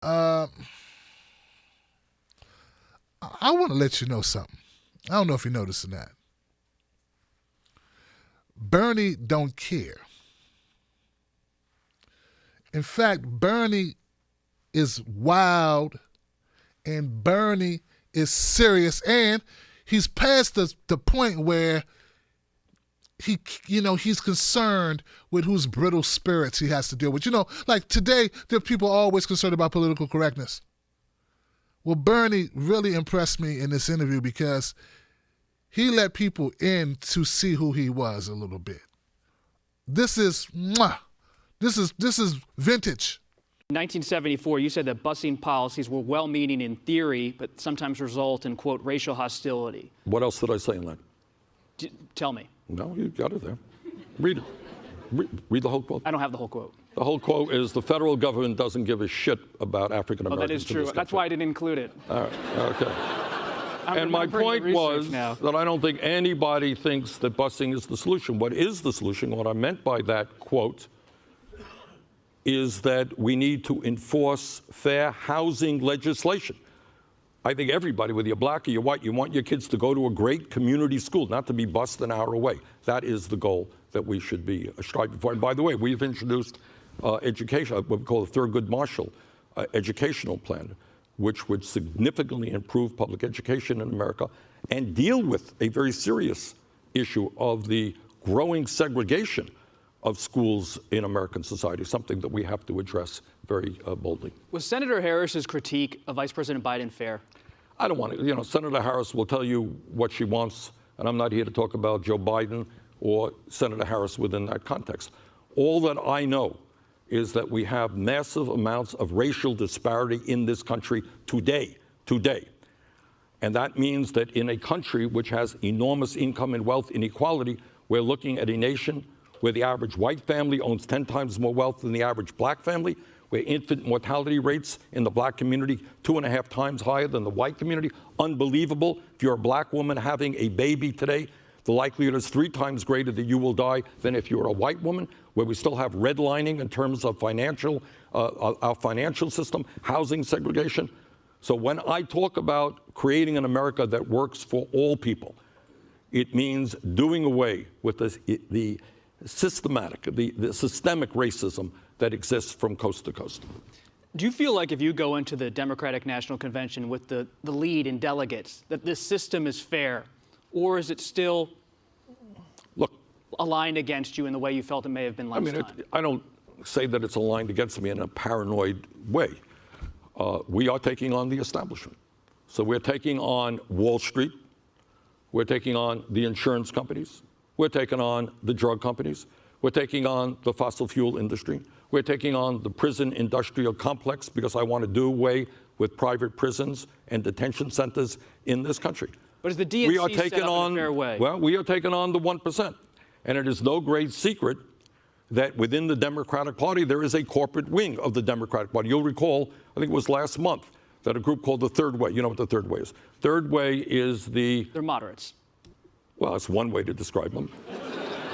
I want to let you know something. I don't know if you're noticing that. Bernie don't care. In fact, Bernie is wild, and Bernie is serious, and he's past the point where he's concerned with whose brittle spirits he has to deal with. Like today, there are people always concerned about political correctness. Well, Bernie really impressed me in this interview because he let people in to see who he was a little bit. This is vintage. In 1974, you said that busing policies were well-meaning in theory, but sometimes result in, quote, racial hostility. What else did I say in that? Tell me. No, you got it there. Read it. Read the whole quote. I don't have the whole quote. The whole quote is, the federal government doesn't give a shit about African Americans. Oh, that is true. That's why I didn't include it. All right. Okay. And my point was that I don't think anybody thinks that busing is the solution. What is the solution? What I meant by that quote is that we need to enforce fair housing legislation. I think everybody, whether you're black or you're white, you want your kids to go to a great community school, not to be bused an hour away. That is the goal that we should be striving for. And by the way, we've introduced education, what we call the Thurgood Marshall educational plan, which would significantly improve public education in America and deal with a very serious issue of the growing segregation of schools in American society, something that we have to address very boldly. Was Senator Harris's critique of Vice President Biden fair? I don't want to, Senator Harris will tell you what she wants, and I'm not here to talk about Joe Biden or Senator Harris within that context. All that I know is that we have massive amounts of racial disparity in this country today. And that means that in a country which has enormous income and wealth inequality, we're looking at a nation where the average white family owns 10 times more wealth than the average black family, where infant mortality rates in the black community 2.5 times higher than the white community. Unbelievable. If you're a black woman having a baby today, the likelihood is 3 times greater that you will die than if you're a white woman, where we still have redlining in terms of our financial system, housing segregation. So when I talk about creating an America that works for all people, it means doing away with the systemic racism that exists from coast to coast. Do you feel like if you go into the Democratic National Convention with the lead in delegates, that this system is fair? Or is it still aligned against you in the way you felt it may have been last time? I don't say that it's aligned against me in a paranoid way. We are taking on the establishment. So we're taking on Wall Street. We're taking on the insurance companies. We're taking on the drug companies. We're taking on the fossil fuel industry. We're taking on the prison industrial complex, because I want to do away with private prisons and detention centers in this country. But is the DNC set up in a fair way? Well, we are taking on the 1%. And it is no great secret that within the Democratic Party, there is a corporate wing of the Democratic Party. You'll recall, I think it was last month, that a group called the Third Way. You know what the Third Way is? Third Way is They're moderates. Well, that's one way to describe them.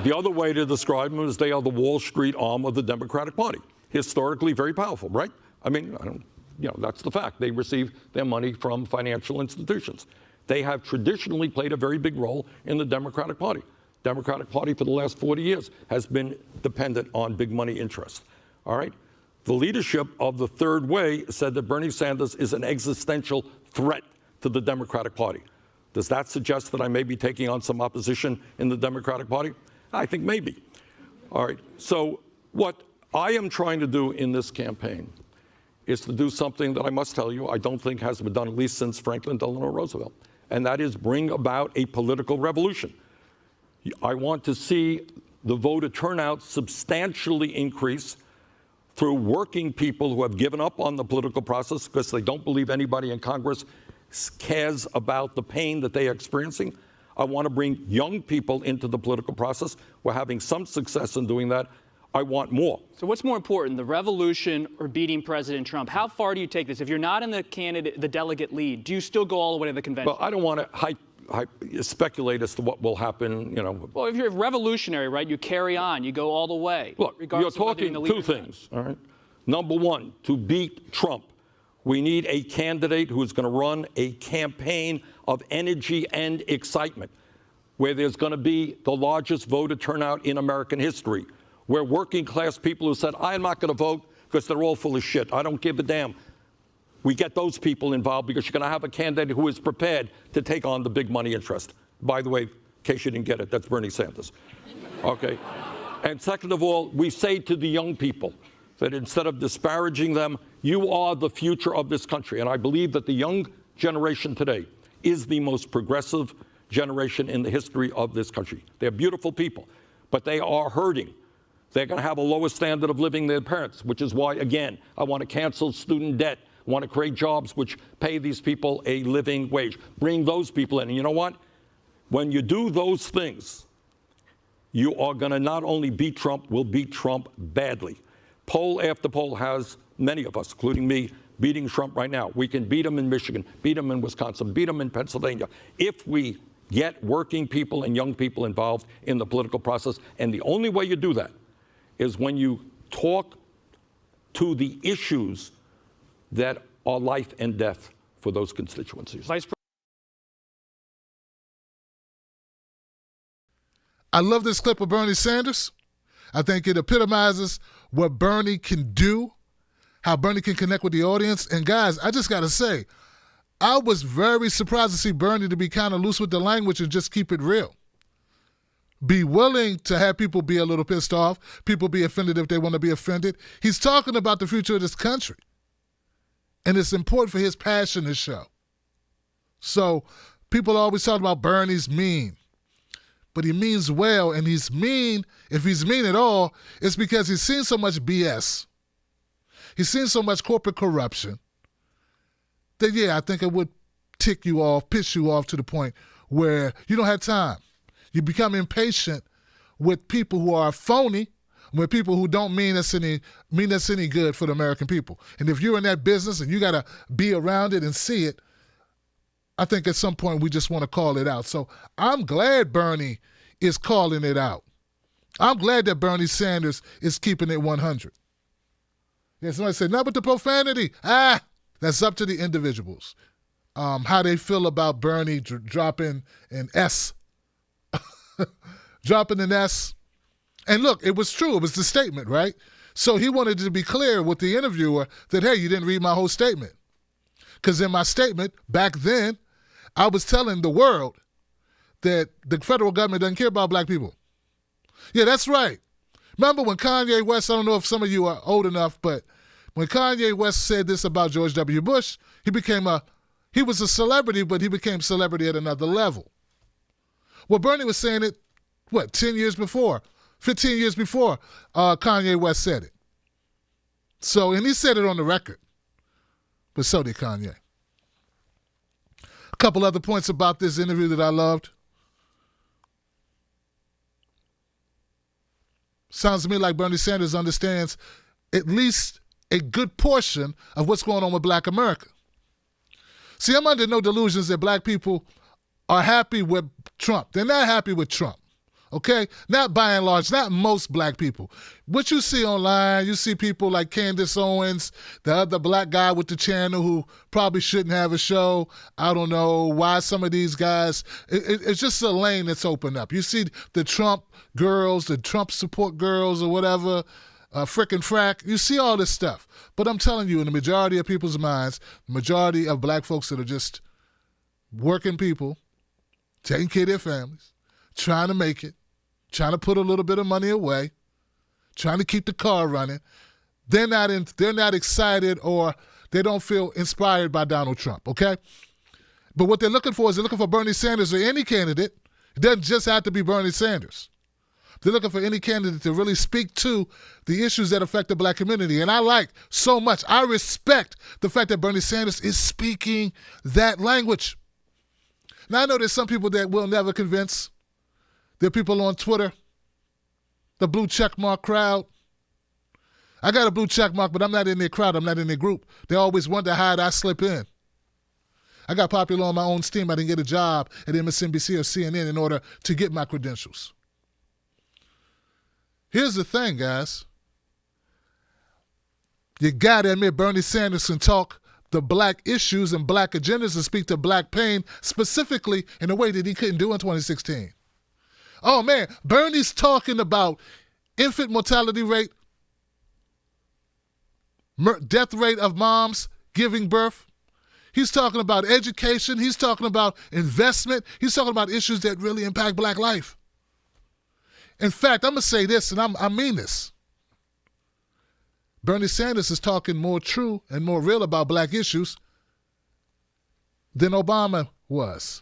The other way to describe them is they are the Wall Street arm of the Democratic Party. Historically very powerful, right? That's the fact. They receive their money from financial institutions. They have traditionally played a very big role in the Democratic Party. Democratic Party for the last 40 years has been dependent on big money interests. All right? The leadership of the Third Way said that Bernie Sanders is an existential threat to the Democratic Party. Does that suggest that I may be taking on some opposition in the Democratic Party? I think maybe. All right. So what I am trying to do in this campaign is to do something that I must tell you I don't think has been done, at least since Franklin Delano Roosevelt, and that is bring about a political revolution. I want to see the voter turnout substantially increase through working people who have given up on the political process because they don't believe anybody in Congress cares about the pain that they are experiencing. I want to bring young people into the political process. We're having some success in doing that. I want more. So what's more important, the revolution or beating President Trump? How far do you take this? If you're not in the delegate lead, do you still go all the way to the convention? Well, I don't want to speculate as to what will happen, Well, if you're revolutionary, right, you carry on, you go all the way. Look, you're talking two things, all right? Number one, to beat Trump, We need a candidate who is going to run a campaign of energy and excitement, where there's going to be the largest voter turnout in American history, where working class people who said, I'm not going to vote because they're all full of shit, I don't give a damn. We get those people involved because you're going to have a candidate who is prepared to take on the big money interest. By the way, in case you didn't get it, that's Bernie Sanders. Okay. And second of all, we say to the young people that instead of disparaging them, you are the future of this country. And I believe that the young generation today is the most progressive generation in the history of this country. They're beautiful people, but they are hurting. They're going to have a lower standard of living than their parents, which is why, again, I want to cancel student debt. I want to create jobs which pay these people a living wage. Bring those people in. And you know what? When you do those things, you are going to not only beat Trump, we'll beat Trump badly. Poll after poll has many of us, including me, beating Trump right now. We can beat him in Michigan, beat him in Wisconsin, beat him in Pennsylvania, if we get working people and young people involved in the political process. And the only way you do that is when you talk to the issues that are life and death for those constituencies. I love this clip of Bernie Sanders. I think it epitomizes what Bernie can do, how Bernie can connect with the audience. And guys, I just got to say, I was very surprised to see Bernie to be kind of loose with the language and just keep it real. Be willing to have people be a little pissed off, people be offended if they want to be offended. He's talking about the future of this country. And it's important for his passion to show. So people always talk about Bernie's mean. But he means well, and he's mean. If he's mean at all, it's because he's seen so much BS. He's seen so much corporate corruption that, yeah, I think it would tick you off, piss you off to the point where you don't have time. You become impatient with people who are phony, with people who don't mean us any good for the American people. And if you're in that business and you got to be around it and see it, I think at some point we just want to call it out. So I'm glad Bernie is calling it out. I'm glad that Bernie Sanders is keeping it 100. Yeah, somebody said, no, but the profanity. That's up to the individuals. How they feel about Bernie dropping an S. Dropping an S. And look, it was true. It was the statement, right? So he wanted to be clear with the interviewer that, hey, you didn't read my whole statement. Because in my statement, back then, I was telling the world that the federal government doesn't care about black people. Yeah, that's right. Remember when Kanye West, I don't know if some of you are old enough, but when Kanye West said this about George W. Bush, he was a celebrity, but he became celebrity at another level. Well, Bernie was saying it, 10 years before, 15 years before Kanye West said it. So, and he said it on the record, but so did Kanye. A couple other points about this interview that I loved. Sounds to me like Bernie Sanders understands at least a good portion of what's going on with black America. See, I'm under no delusions that black people are happy with Trump. They're not happy with Trump, okay? Not by and large, not most black people. What you see online, you see people like Candace Owens, the other black guy with the channel who probably shouldn't have a show. I don't know why some of these guys, it's just a lane that's opened up. You see the Trump girls, the Trump support girls or whatever, frickin' frack. You see all this stuff. But I'm telling you, in the majority of people's minds, the majority of black folks that are just working people, taking care of their families, trying to make it, trying to put a little bit of money away, trying to keep the car running, they're not excited or they don't feel inspired by Donald Trump, okay? But what they're looking for is they're looking for Bernie Sanders or any candidate. It doesn't just have to be Bernie Sanders. They're looking for any candidate to really speak to the issues that affect the black community. And I like so much, I respect the fact that Bernie Sanders is speaking that language. Now, I know there's some people that will never convince. There are people on Twitter, the blue checkmark crowd. I got a blue checkmark, but I'm not in their crowd. I'm not in their group. They always wonder how I slip in. I got popular on my own steam. I didn't get a job at MSNBC or CNN in order to get my credentials. Here's the thing, guys. You got to admit Bernie Sanders can talk the black issues and black agendas and speak to black pain specifically in a way that he couldn't do in 2016. Oh man, Bernie's talking about infant mortality rate, death rate of moms giving birth. He's talking about education. He's talking about investment. He's talking about issues that really impact black life. In fact, I'm going to say this, and I mean this. Bernie Sanders is talking more true and more real about black issues than Obama was.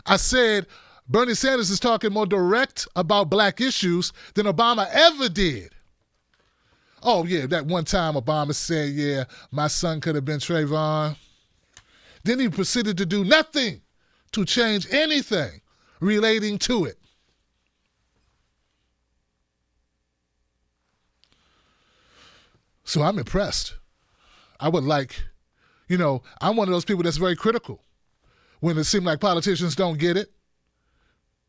I said Bernie Sanders is talking more direct about black issues than Obama ever did. Oh, yeah, that one time Obama said, yeah, my son could have been Trayvon. Then he proceeded to do nothing to change anything relating to it. So I'm impressed. I would like, I'm one of those people that's very critical when it seems like politicians don't get it.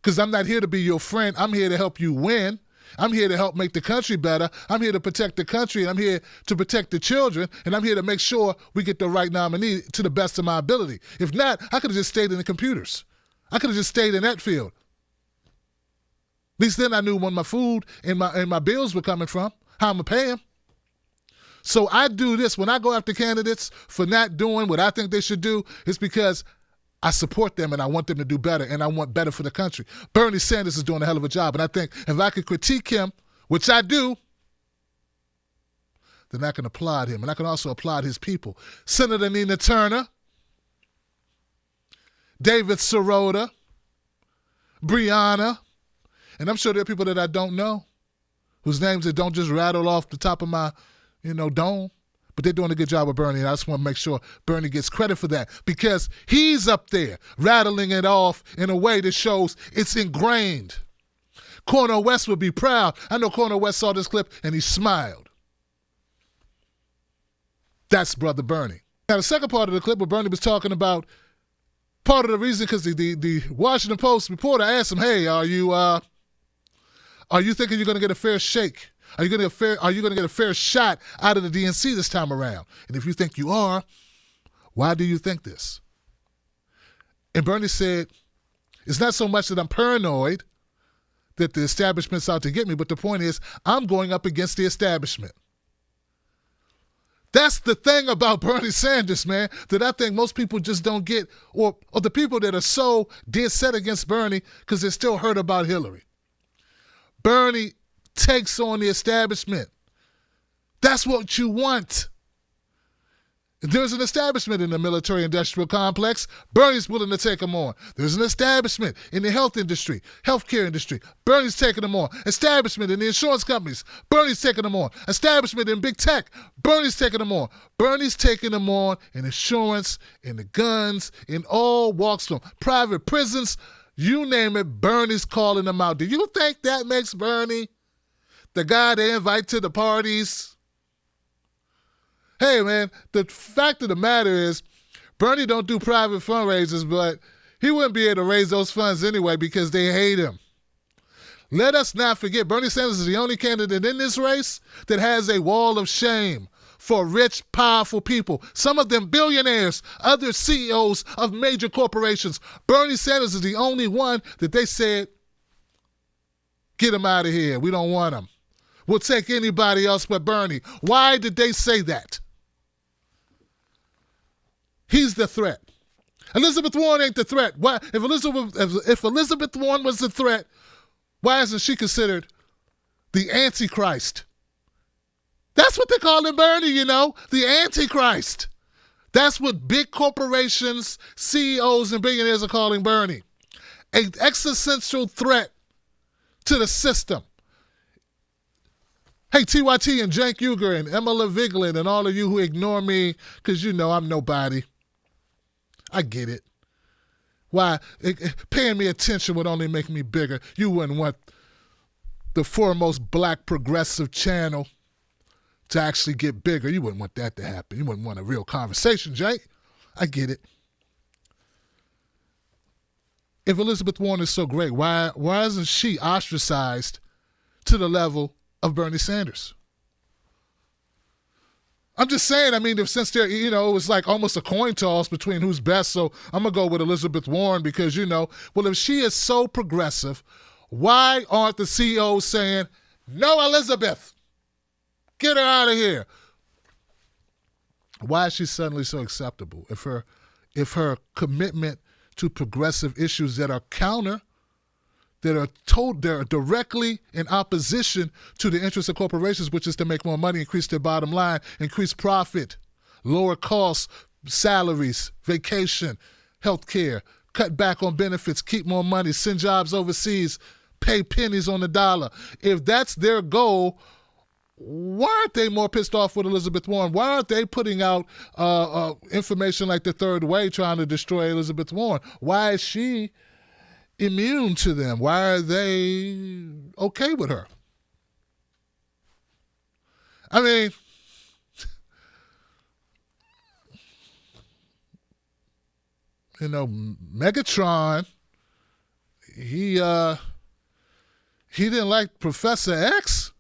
Because I'm not here to be your friend. I'm here to help you win. I'm here to help make the country better. I'm here to protect the country, and I'm here to protect the children, and I'm here to make sure we get the right nominee to the best of my ability. If not, I could have just stayed in the computers. I could have just stayed in that field. At least then I knew when my food and my bills were coming from, how I'm going to pay them. So I do this. When I go after candidates for not doing what I think they should do, it's because I support them and I want them to do better, and I want better for the country. Bernie Sanders is doing a hell of a job, and I think if I could critique him, which I do, then I can applaud him, and I can also applaud his people. Senator Nina Turner, David Sirota, Breonna, and I'm sure there are people that I don't know whose names that don't just rattle off the top of my dome. But they're doing a good job with Bernie, and I just want to make sure Bernie gets credit for that because he's up there rattling it off in a way that shows it's ingrained. Cornel West would be proud. I know Cornel West saw this clip, and he smiled. That's Brother Bernie. Now, the second part of the clip where Bernie was talking about part of the reason, because the Washington Post reporter asked him, hey, are you thinking you're going to get a fair shake? Are you going to get a fair shot out of the DNC this time around? And if you think you are, why do you think this? And Bernie said, it's not so much that I'm paranoid that the establishment's out to get me, but the point is I'm going up against the establishment. That's the thing about Bernie Sanders, man, that I think most people just don't get, or the people that are so dead set against Bernie because they're still hurt about Hillary. Bernie takes on the establishment. That's what you want. There's an establishment in the military-industrial complex. Bernie's willing to take them on. There's an establishment in the healthcare industry. Bernie's taking them on. Establishment in the insurance companies. Bernie's taking them on. Establishment in big tech. Bernie's taking them on. Bernie's taking them on in insurance, in the guns, in all walks from private prisons. You name it, Bernie's calling them out. Do you think that makes Bernie the guy they invite to the parties? Hey, man, the fact of the matter is Bernie don't do private fundraisers, but he wouldn't be able to raise those funds anyway because they hate him. Let us not forget, Bernie Sanders is the only candidate in this race that has a wall of shame for rich, powerful people. Some of them billionaires, other CEOs of major corporations. Bernie Sanders is the only one that they said, get him out of here. We don't want him. We'll take anybody else but Bernie. Why did they say that? He's the threat. Elizabeth Warren ain't the threat. Why? If Elizabeth Warren was the threat, why isn't she considered the Antichrist? That's what they're calling Bernie, the Antichrist. That's what big corporations, CEOs, and billionaires are calling Bernie. An existential threat to the system. Hey, TYT and Cenk Uygur and Emma Vigeland and all of you who ignore me because I'm nobody. I get it. Why? Paying me attention would only make me bigger. You wouldn't want the foremost black progressive channel to actually get bigger. You wouldn't want that to happen. You wouldn't want a real conversation, Jake. I get it. If Elizabeth Warren is so great, why isn't she ostracized to the level of Bernie Sanders? I'm just saying, I mean, since there, it was like almost a coin toss between who's best, so I'm going to go with Elizabeth Warren because, well, if she is so progressive, why aren't the CEOs saying, no, Elizabeth, get her out of here? Why is she suddenly so acceptable? If her commitment to progressive issues that are they're directly in opposition to the interests of corporations, which is to make more money, increase their bottom line, increase profit, lower costs, salaries, vacation, health care, cut back on benefits, keep more money, send jobs overseas, pay pennies on the dollar. If that's their goal, why aren't they more pissed off with Elizabeth Warren? Why aren't they putting out information like the Third Way trying to destroy Elizabeth Warren? Why is she immune to them? Why are they okay with her? I mean, Megatron, he didn't like Professor X.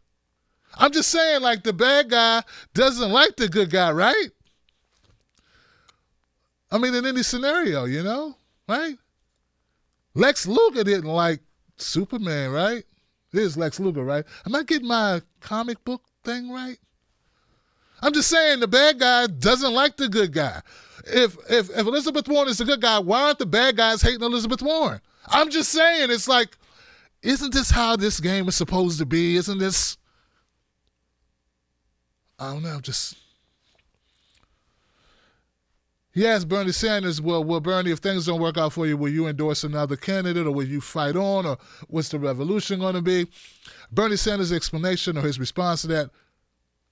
I'm just saying, like, the bad guy doesn't like the good guy, right? I mean, in any scenario, right? Lex Luthor didn't like Superman, right? It is Lex Luthor, right? Am I getting my comic book thing right? I'm just saying the bad guy doesn't like the good guy. If Elizabeth Warren is the good guy, why aren't the bad guys hating Elizabeth Warren? I'm just saying, it's like, isn't this how this game is supposed to be? Isn't this... I don't know, He asked Bernie Sanders, well, Bernie, if things don't work out for you, will you endorse another candidate or will you fight on or what's the revolution going to be? Bernie Sanders' explanation or his response to that,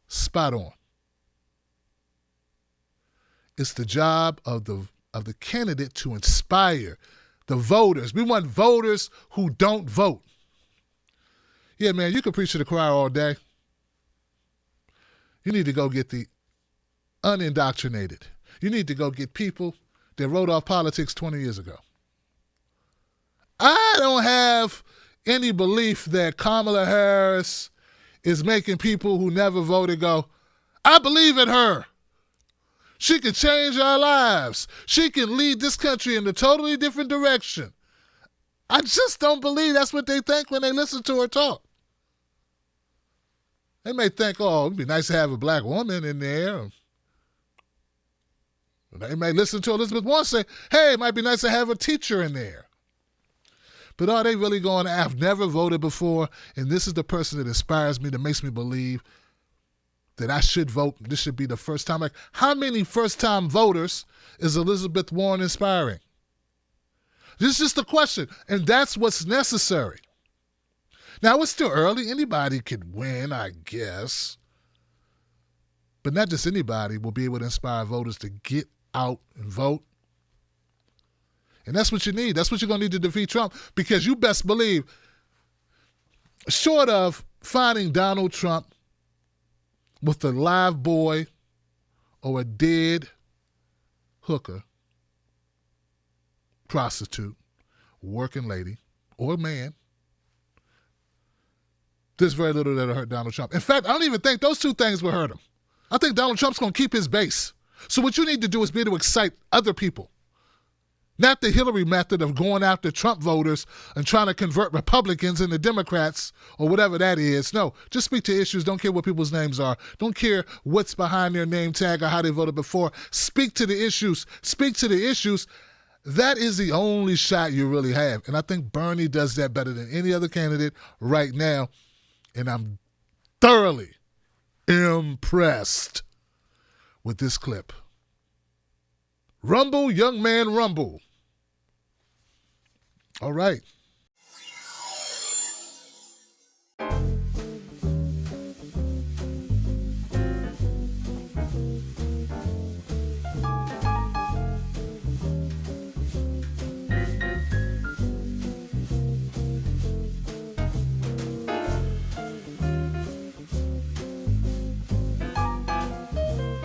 spot on. It's the job of the candidate to inspire the voters. We want voters who don't vote. Yeah, man, you can preach to the choir all day. You need to go get the unindoctrinated. You need to go get people that wrote off politics 20 years ago. I don't have any belief that Kamala Harris is making people who never voted go, I believe in her. She can change our lives. She can lead this country in a totally different direction. I just don't believe that's what they think when they listen to her talk. They may think, oh, it'd be nice to have a black woman in there. They may listen to Elizabeth Warren say, hey, it might be nice to have a teacher in there. But are they really going, I've never voted before, and this is the person that inspires me, that makes me believe that I should vote. This should be the first time. Like, how many first-time voters is Elizabeth Warren inspiring? This is just the question, and that's what's necessary. Now, it's still early. Anybody could win, I guess. But not just anybody will be able to inspire voters to get out and vote. And that's what you need. That's what you're going to need to defeat Trump. Because you best believe, short of finding Donald Trump with a live boy or a dead hooker, prostitute, working lady, or man, there's very little that'll hurt Donald Trump. In fact, I don't even think those two things will hurt him. I think Donald Trump's going to keep his base. So what you need to do is be able to excite other people. Not the Hillary method of going after Trump voters and trying to convert Republicans into Democrats or whatever that is. No, just speak to issues. Don't care what people's names are. Don't care what's behind their name tag or how they voted before. Speak to the issues. Speak to the issues. That is the only shot you really have. And I think Bernie does that better than any other candidate right now. And I'm thoroughly impressed with this clip. Rumble, young man, rumble. All right.